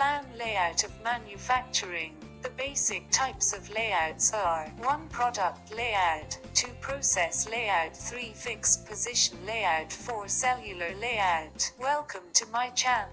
Plan layout of manufacturing. The basic types of layouts are 1. Product layout, 2. Process layout, 3. Fixed position layout, 4. Cellular layout. Welcome to my channel.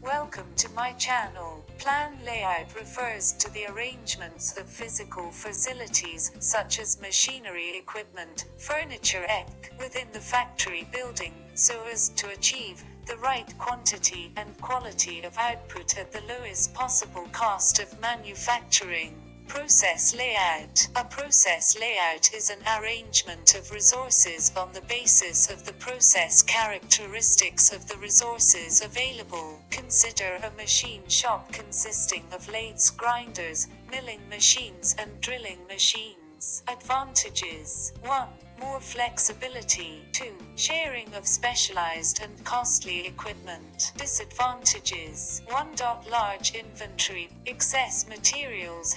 Welcome to my channel. Plan layout refers to the arrangements of physical facilities, such as machinery, equipment, furniture, etc., within the factory building, so as to achieve the right quantity and quality of output at the lowest possible cost of manufacturing. Process layout. A process layout is an arrangement of resources on the basis of the process characteristics of the resources available. Consider a machine shop consisting of lathes, grinders, milling machines, and drilling machines. Advantages: 1. More flexibility. 2. Sharing of specialized and costly equipment. Disadvantages: 1. Large inventory, excess materials.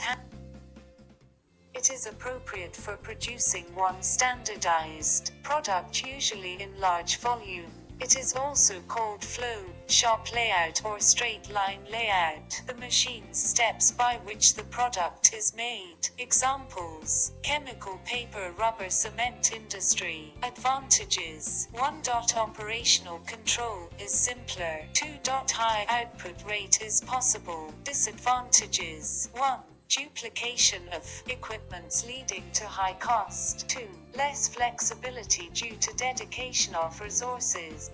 It is appropriate for producing one standardized product, usually in large volume. It is also called flow, shop layout, or straight line layout. The machine's steps by which the product is made. Examples: chemical, paper, rubber, cement industry. Advantages: 1. Operational control is simpler. 2. High output rate is possible. Disadvantages: 1. Duplication of equipments leading to high cost. 2. Less flexibility due to dedication of resources.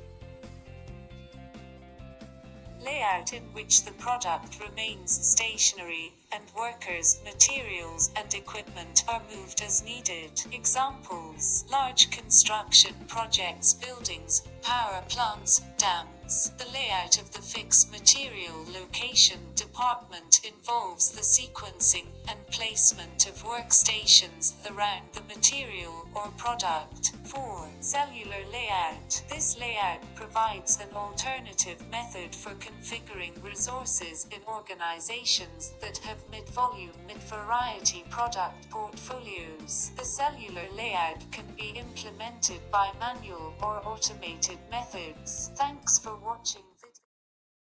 Layout in which the product remains stationary, and workers, materials, and equipment are moved as needed. Examples: large construction projects, buildings, power plants, dams. The layout of the fixed material location department involves the sequencing and placement of workstations around the material or product. 4. Cellular layout. This layout provides an alternative method for configuring resources in organizations that have mid-volume, mid-variety product portfolios. The cellular layout can be implemented by manual or automated methods. Thanks for watching.